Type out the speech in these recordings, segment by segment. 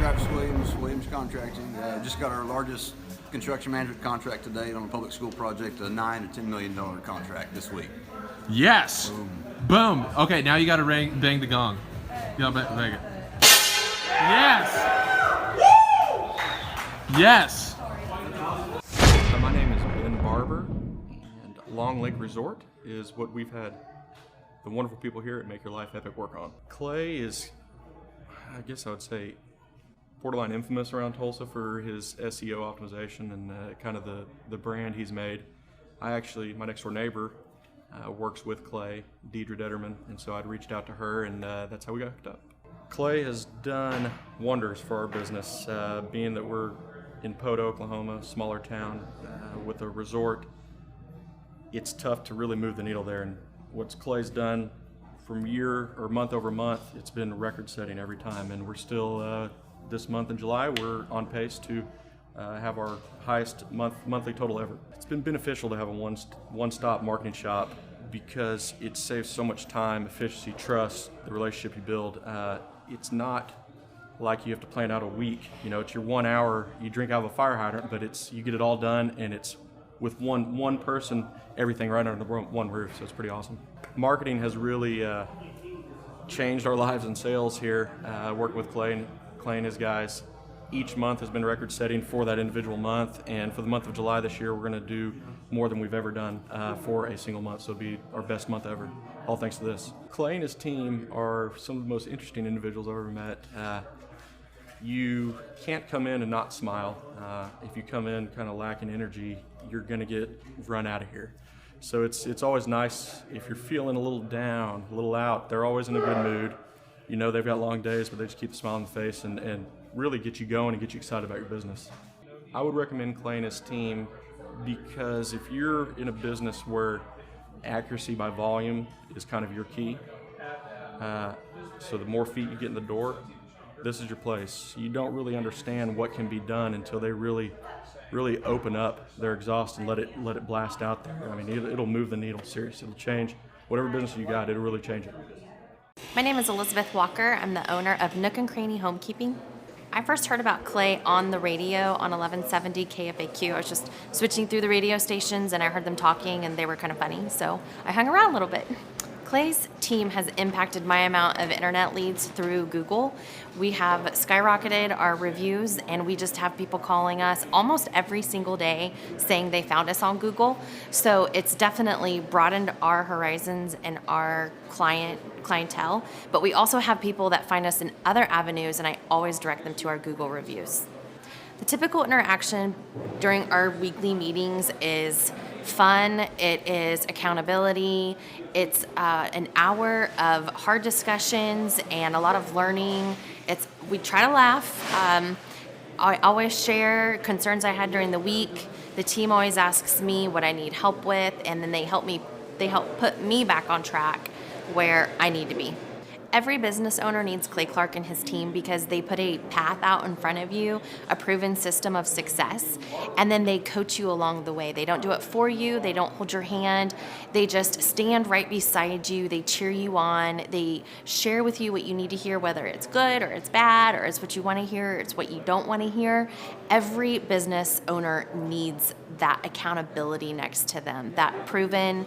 Travis Williams Contracting. Just got our largest construction management contract to date on a public school project, a $9 to $10 million contract this week. Yes. Boom. Okay, now you got to bang the gong. You got to bang it. Yes. Yes. My name is Barber, and Long Lake Resort is what we've had the wonderful people here at Make Your Life Epic work on. Clay is, I guess I would say, borderline infamous around Tulsa for his SEO optimization and kind of the brand he's made. My next door neighbor works with Clay, Deidre Detterman, and so I'd reached out to her, and that's how we got hooked up. Clay has done wonders for our business, being that we're in Poda, Oklahoma, smaller town with a resort. It's tough to really move the needle there, and what Clay's done from year or month over month, it's been record setting every time, and we're still this month in July we're on pace to have our highest monthly total ever. It's been beneficial to have a one-stop marketing shop because it saves so much time, efficiency, trust, the relationship you build. It's not like you have to plan out a week. You know, it's your 1 hour, you drink out of a fire hydrant, but you get it all done, and it's with one person, everything right under one roof, so it's pretty awesome. Marketing has really changed our lives in sales here. Working with Clay and his guys. Each month has been record setting for that individual month, and for the month of July this year, we're going to do more than we've ever done for a single month, so it'll be our best month ever, all thanks to this. Clay and his team are some of the most interesting individuals I've ever met. You can't come in and not smile. If you come in kind of lacking energy, you're going to get run out of here. So it's always nice if you're feeling a little down, a little out. They're always in a good mood. You know they've got long days, but they just keep a smile on the face and really get you going and get you excited about your business. I would recommend Clay and his team because if you're in a business where accuracy by volume is kind of your key, so the more feet you get in the door, this is your place. You don't really understand what can be done until they really open up their exhaust and let it blast out there. I mean, it'll move the needle, seriously. It'll change whatever business you got, it'll really change it. My name is Elizabeth Walker. I'm the owner of Nook and Cranny Homekeeping. I first heard about Clay on the radio on 1170 KFAQ. I was just switching through the radio stations and I heard them talking and they were kind of funny, so I hung around a little bit. Clay's team has impacted my amount of internet leads through Google. We have skyrocketed our reviews and we just have people calling us almost every single day saying they found us on Google. So it's definitely broadened our horizons and our clientele, but we also have people that find us in other avenues and I always direct them to our Google reviews. The typical interaction during our weekly meetings is fun, it is accountability, it's an hour of hard discussions and a lot of learning. We try to laugh. I always share concerns I had during the week. The team always asks me what I need help with, and then they help put me back on track where I need to be. Every business owner needs Clay Clark and his team because they put a path out in front of you, a proven system of success, and then they coach you along the way. They don't do it for you. They don't hold your hand. They just stand right beside you. They cheer you on. They share with you what you need to hear, whether it's good or it's bad or it's what you want to hear or it's what you don't want to hear. Every business owner needs that accountability next to them, that proven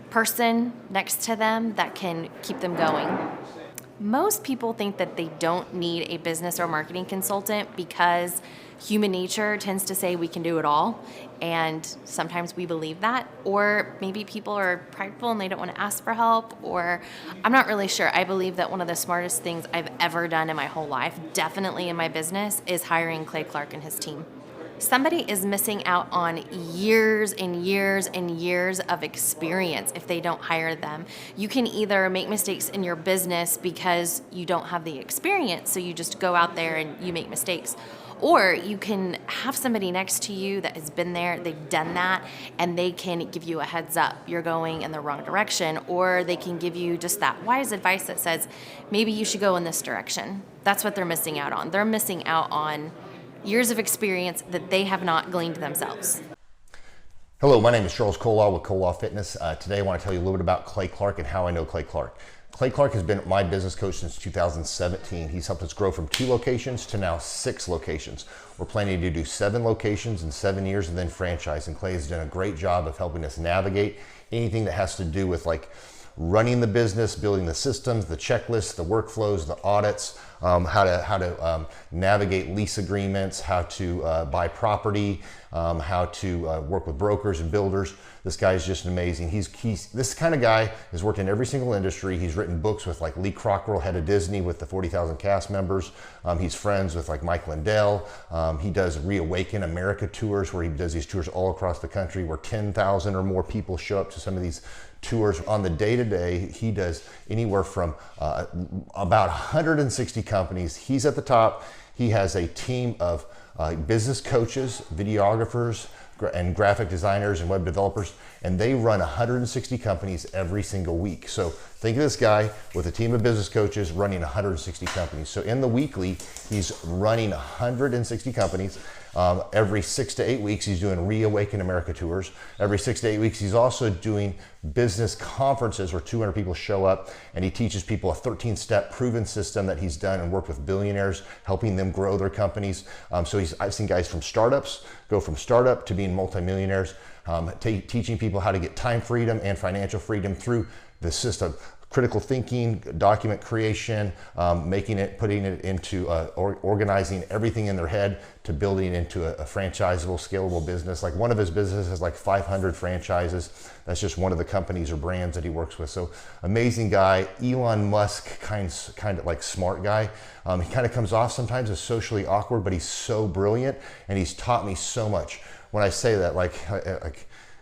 person next to them that can keep them going. Most people think that they don't need a business or marketing consultant because human nature tends to say we can do it all, and sometimes we believe that, or maybe people are prideful and they don't want to ask for help, or I'm not really sure. I believe that one of the smartest things I've ever done in my whole life, definitely in my business, is hiring Clay Clark and his team. Somebody is missing out on years and years and years of experience if they don't hire them. You can either make mistakes in your business because you don't have the experience, so you just go out there and you make mistakes. Or you can have somebody next to you that has been there, they've done that, and they can give you a heads up. You're going in the wrong direction, or they can give you just that wise advice that says, maybe you should go in this direction. That's what they're missing out on. They're missing out on years of experience that they have not gleaned themselves. Hello, my name is Charles Kolaw with Kolaw Fitness. Today I want to tell you a little bit about Clay Clark and how I know Clay Clark. Clay Clark has been my business coach since 2017. He's helped us grow from 2 locations to now 6 locations. We're planning to do 7 locations in 7 years and then franchise. And Clay has done a great job of helping us navigate anything that has to do with like running the business, building the systems, the checklists, the workflows, the audits, how to navigate lease agreements, how to buy property, how to work with brokers and builders. This guy is just amazing. He's this kind of guy has worked in every single industry. He's written books with like Lee Cockrell, head of Disney, with the 40,000 cast members. He's friends with like Mike Lindell. He does Reawaken America tours, where he does these tours all across the country, where 10,000 or more people show up to some of these tours. On the day-to-day, he does anywhere from about 160 companies. He's at the top. He has a team of business coaches, videographers, and graphic designers and web developers, and they run 160 companies every single week. So think of this guy with a team of business coaches running 160 companies. So in the weekly, he's running 160 companies. Every 6 to 8 weeks, he's doing Reawaken America tours. Every 6 to 8 weeks, he's also doing business conferences where 200 people show up, and he teaches people a 13-step proven system that he's done and worked with billionaires, helping them grow their companies. I've seen guys from startups go from startup to being multimillionaires, teaching people how to get time freedom and financial freedom through the system. Critical thinking, document creation, putting it into organizing everything in their head to building into a franchisable, scalable business. Like one of his businesses has like 500 franchises. That's just one of the companies or brands that he works with. So amazing guy. Elon Musk, kind of like smart guy. He kind of comes off sometimes as socially awkward, but he's so brilliant, and he's taught me so much. When I say that, like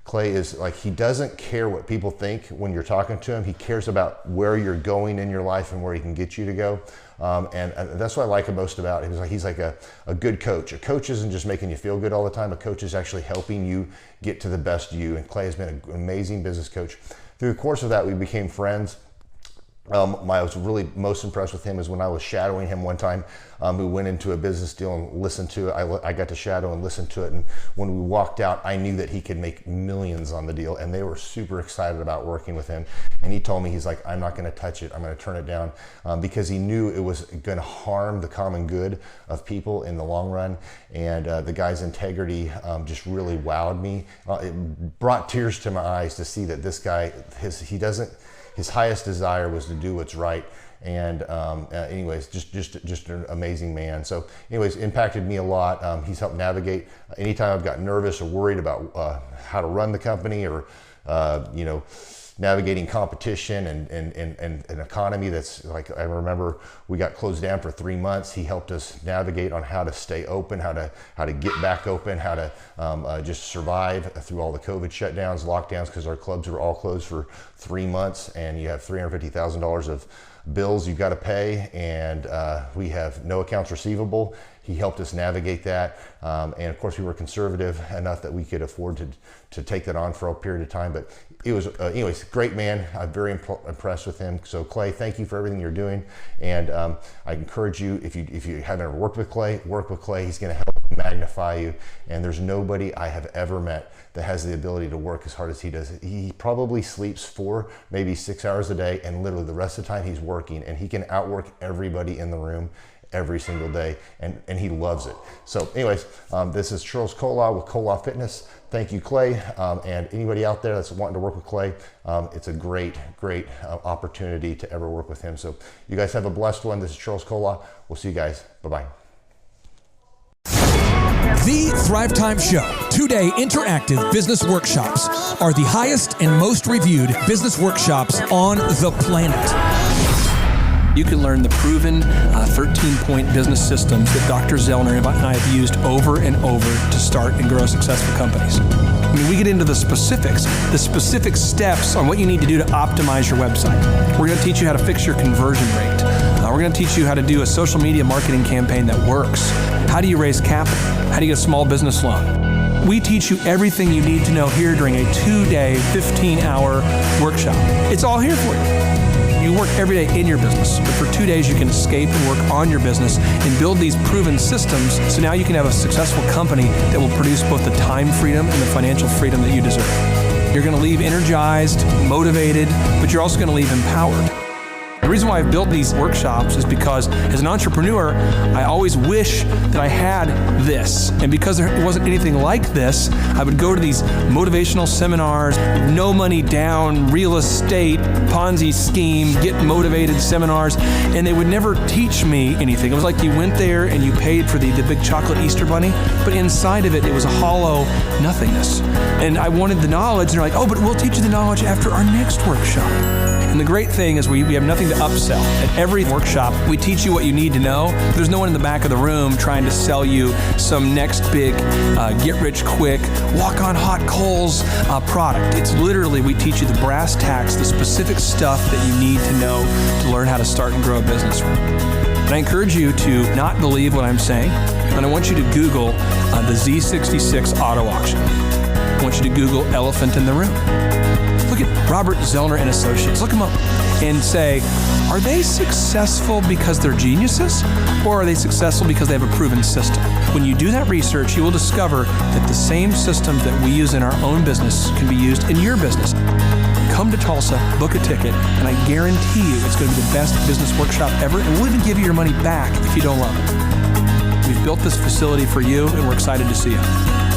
Clay is like, he doesn't care what people think when you're talking to him. He cares about where you're going in your life and where he can get you to go. And that's what I like most about him. He's like a good coach. A coach isn't just making you feel good all the time. A coach is actually helping you get to the best you. And Clay has been an amazing business coach. Through the course of that, we became friends. I was really most impressed with him is when I was shadowing him one time. We went into a business deal and listened to it. I got to shadow and listen to it. And when we walked out, I knew that he could make millions on the deal. And they were super excited about working with him. And he told me, he's like, I'm not going to touch it. I'm going to turn it down, because he knew it was going to harm the common good of people in the long run. And the guy's integrity just really wowed me. It brought tears to my eyes to see that this guy, his highest desire was to do what's right. And anyways, just an amazing man. So anyways, impacted me a lot. He's helped navigate anytime I've got nervous or worried about how to run the company, or navigating competition and an economy that's like, I remember we got closed down for 3 months. He helped us navigate on how to stay open, how to get back open, how to just survive through all the COVID shutdowns, lockdowns, because our clubs were all closed for 3 months, and you have $350,000 of bills you've got to pay, and we have no accounts receivable. He helped us navigate that, and of course we were conservative enough that we could afford to take that on for a period of time. But it was, anyways, great man. I'm very impressed with him. So Clay, thank you for everything you're doing, and I encourage you, if you haven't ever worked with Clay, work with Clay. He's going to help magnify you, and there's nobody I have ever met that has the ability to work as hard as he does. He probably sleeps 4, maybe 6 hours a day, and literally the rest of the time he's working, and he can outwork everybody in the room every single day, and he loves it. So anyways, this is Charles Kola with Kola Fitness. Thank you, Clay, and anybody out there that's wanting to work with Clay, it's a great opportunity to ever work with him. So you guys have a blessed one. This is Charles Kola. We'll see you guys. Bye-bye. The Thrive Time Show 2-day interactive business workshops are the highest and most reviewed business workshops on the planet. You can learn the proven 13-point business systems that Dr. Zellner and I have used over and over to start and grow successful companies. I mean, we get into the specific steps on what you need to do to optimize your website. We're going to teach you how to fix your conversion rate. We're going to teach you how to do a social media marketing campaign that works. How do you raise capital? How do you get a small business loan? We teach you everything you need to know here during a 2-day, 15-hour workshop. It's all here for you. You work every day in your business, but for 2 days you can escape and work on your business and build these proven systems, so now you can have a successful company that will produce both the time freedom and the financial freedom that you deserve. You're going to leave energized, motivated, but you're also going to leave empowered. reason why I've built these workshops is because as an entrepreneur, I always wish that I had this. And because there wasn't anything like this, I would go to these motivational seminars, no money down, real estate, Ponzi scheme, get motivated seminars, and they would never teach me anything. It was like you went there and you paid for the big chocolate Easter bunny, but inside of it, it was a hollow nothingness. And I wanted the knowledge, and they're like, oh, but we'll teach you the knowledge after our next workshop. And the great thing is we have nothing to upsell. At every workshop, we teach you what you need to know. There's no one in the back of the room trying to sell you some next big get-rich-quick, walk-on-hot-coals product. It's literally, we teach you the brass tacks, the specific stuff that you need to know to learn how to start and grow a business. And I encourage you to not believe what I'm saying, and I want you to Google the Z66 auto auction. I want you to Google elephant in the room. Look at Robert Zellner and Associates. Look them up and say, are they successful because they're geniuses, or are they successful because they have a proven system? When you do that research, you will discover that the same systems that we use in our own business can be used in your business. Come to Tulsa, book a ticket, and I guarantee you it's going to be the best business workshop ever, and we'll even give you your money back if you don't love it. We've built this facility for you, and we're excited to see you.